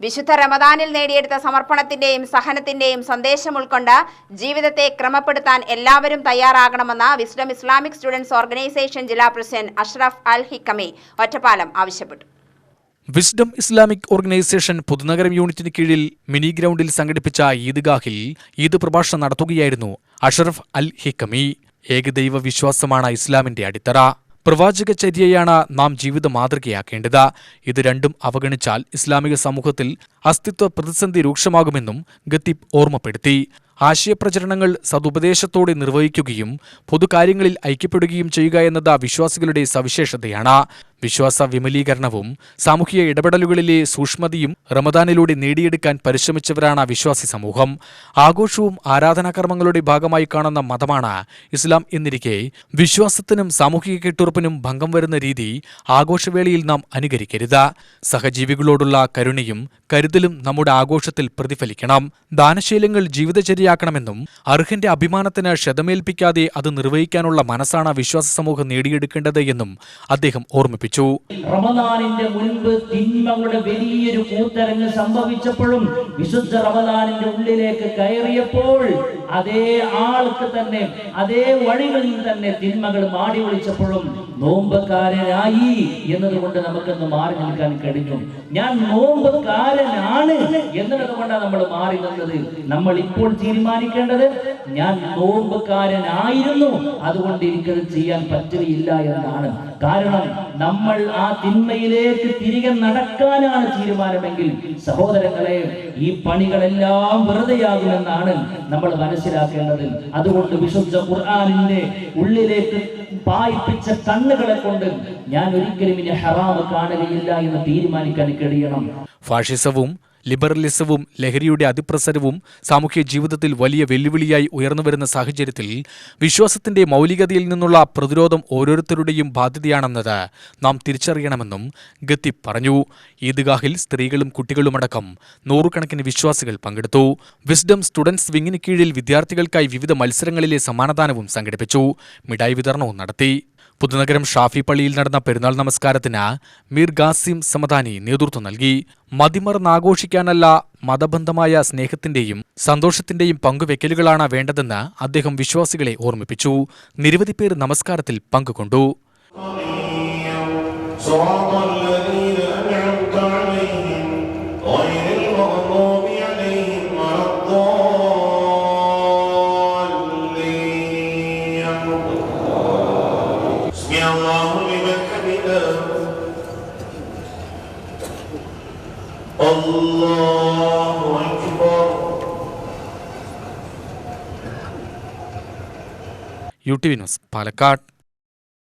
വിശുദ്ധ റമദാനിൽ നേടിയെടുത്ത സമർപ്പണത്തിന്റെയും സഹനത്തിന്റെയും സന്ദേശം ഉൾക്കൊണ്ട് ജീവിതത്തെ ക്രമപ്പെടുത്താൻ എല്ലാവരും തയ്യാറാകണമെന്ന് വിസ്ഡം ഇസ്ലാമിക് സ്റ്റുഡൻസ് ഓർഗനൈസേഷൻ ജില്ലാ പ്രസിഡന്റ് അഷ്റഫ് അൽ ഹിക്കമി ഒറ്റപ്പാലം ആവശ്യപ്പെട്ടു. വിസ്ഡം ഇസ്ലാമിക് ഓർഗനൈസേഷൻ പുതുനഗരം യൂണിറ്റിന് കീഴിൽ മിനി ഗ്രൗണ്ടിൽ സംഘടിപ്പിച്ച ഈദ്ഗാഹിൽ ഈദ് പ്രഭാഷണം നടത്തുകയായിരുന്നു അഷ്റഫ് അൽ ഹിക്കമി. ഏകദൈവ വിശ്വാസമാണ് ഇസ്ലാമിന്റെ അടിത്തറ. പ്രവാചകചര്യയാണ് നാം ജീവിത മാതൃകയാക്കേണ്ടത്. ഇത് രണ്ടും അവഗണിച്ചാൽ ഇസ്ലാമിക സമൂഹത്തിൽ അസ്തിത്വ പ്രതിസന്ധി രൂക്ഷമാകുമെന്നും ഖത്തീബ് ഓർമ്മപ്പെടുത്തി. ആശയപ്രചരണങ്ങൾ സതുപദേശത്തോടെ നിർവഹിക്കുകയും പൊതുകാര്യങ്ങളിൽ ഐക്യപ്പെടുകയും ചെയ്യുക എന്നത് വിശ്വാസികളുടെ സവിശേഷതയാണ്. വിശ്വാസ വിമലീകരണവും സാമൂഹിക ഇടപെടലുകളിലെ സൂക്ഷ്മതയും റമദാനിലൂടെ നേടിയെടുക്കാൻ പരിശ്രമിച്ചവരാണ് വിശ്വാസി സമൂഹം. ആഘോഷവും ആരാധനാകർമ്മങ്ങളുടെ ഭാഗമായി കാണുന്ന മതമാണ് ഇസ്ലാം എന്നിരിക്കെ വിശ്വാസത്തിനും സാമൂഹിക കെട്ടുറപ്പിനും ഭംഗം വരുന്ന രീതി ആഘോഷവേളയിൽ നാം അനുകരിക്കരുത്. സഹജീവികളോടുള്ള കരുണയും കരുതലും നമ്മുടെ ആഘോഷത്തിൽ പ്രതിഫലിക്കണം. ദാനശീലങ്ങൾ ജീവിതചര്യയാക്കണമെന്നും അർഹന്റെ അഭിമാനത്തിന് ക്ഷതമേൽപ്പിക്കാതെ അത് നിർവഹിക്കാനുള്ള മനസ്സാണ് വിശ്വാസ സമൂഹം നേടിയെടുക്കേണ്ടത് എന്നും അദ്ദേഹം ഓർമ്മിപ്പിച്ചു. റമദാനിന്റെ മുൻപ് തിന്മകളുടെ വലിയൊരു കൂത്തരങ്ങ് സംഭവിച്ചപ്പോഴും വിശുദ്ധ റമദാനിന്റെ ഉള്ളിലേക്ക് കയറിയപ്പോൾ അതേ ആൾക്ക് തന്നെ അതേ വഴികളിൽ തന്നെ തിന്മകൾ മാടി വിളിച്ചപ്പോഴും നോമ്പുകാരനായി എന്നതുകൊണ്ട് നമുക്കൊന്ന് മാറി നിൽക്കാൻ കഴിഞ്ഞു. ഞാൻ നോമ്പുകാരനാണ് എന്നതുകൊണ്ടാണ് നമ്മൾ മാറി നിന്നത്. നമ്മൾ ഇപ്പോൾ തീരുമാനിക്കേണ്ടത് ഞാൻ നോമ്പുകാരനായിരുന്നു, അതുകൊണ്ട് എനിക്കത് ചെയ്യാൻ പറ്റുകയില്ല എന്നാണ്. കാരണം നമ്മൾ ആ തിന്മയിലേക്ക് തിരികെ നടക്കാനാണ് തീരുമാനമെങ്കിൽ സഹോദരങ്ങളെ, ഈ പണികളെല്ലാം വെറുതെയാകുമെന്നാണ് നമ്മൾ മനസ്സിലാക്കേണ്ടത്. അതുകൊണ്ട് വിശുദ്ധ ഖുർആനിന്റെ ഉള്ളിലേക്ക് പായിപ്പിച്ച കണ്ണുകളെ കൊണ്ട് ഞാൻ ഒരിക്കലും ഇനി ഹറാമ് കാണുകയില്ല എന്ന് തീരുമാനിക്കാൻ കഴിയണം. ഫാഷിസവും ലിബറലിസവും ലഹരിയുടെ അതിപ്രസരവും സാമൂഹ്യ ജീവിതത്തിൽ വലിയ വെല്ലുവിളിയായി ഉയർന്നുവരുന്ന സാഹചര്യത്തിൽ വിശ്വാസത്തിന്റെ മൗലികതയിൽ നിന്നുള്ള പ്രതിരോധം ഓരോരുത്തരുടെയും ബാധ്യതയാണെന്നത് നാം തിരിച്ചറിയണമെന്നും ഖത്തീബ് പറഞ്ഞു. ഈദ്ഗാഹിൽ സ്ത്രീകളും കുട്ടികളുമടക്കം നൂറുകണക്കിന് വിശ്വാസികൾ പങ്കെടുത്തു. വിസ്ഡം സ്റ്റുഡൻസ് വിങ്ങിന് കീഴിൽ വിദ്യാർത്ഥികൾക്കായി വിവിധ മത്സരങ്ങളിലെ സമ്മാനദാനവും സംഘടിപ്പിച്ചു. മിഠായി വിതരണവും നടത്തി. പുതുനഗരം ഷാഫി പള്ളിയിൽ നടന്ന പെരുന്നാൾ നമസ്കാരത്തിന് മീർ ഖാസിം സമദാനി നേതൃത്വം നൽകി. മതിമറന്നാഘോഷിക്കാനല്ല, മതബന്ധമായ സ്നേഹത്തിന്റെയും സന്തോഷത്തിന്റെയും പങ്കുവെക്കലുകളാണ് വേണ്ടതെന്ന് അദ്ദേഹം വിശ്വാസികളെ ഓർമ്മിപ്പിച്ചു. നിരവധി പേർ നമസ്കാരത്തിൽ പങ്കുകൊണ്ടു. അല്ലാഹു അക്ബർ. UTV news Palakkad.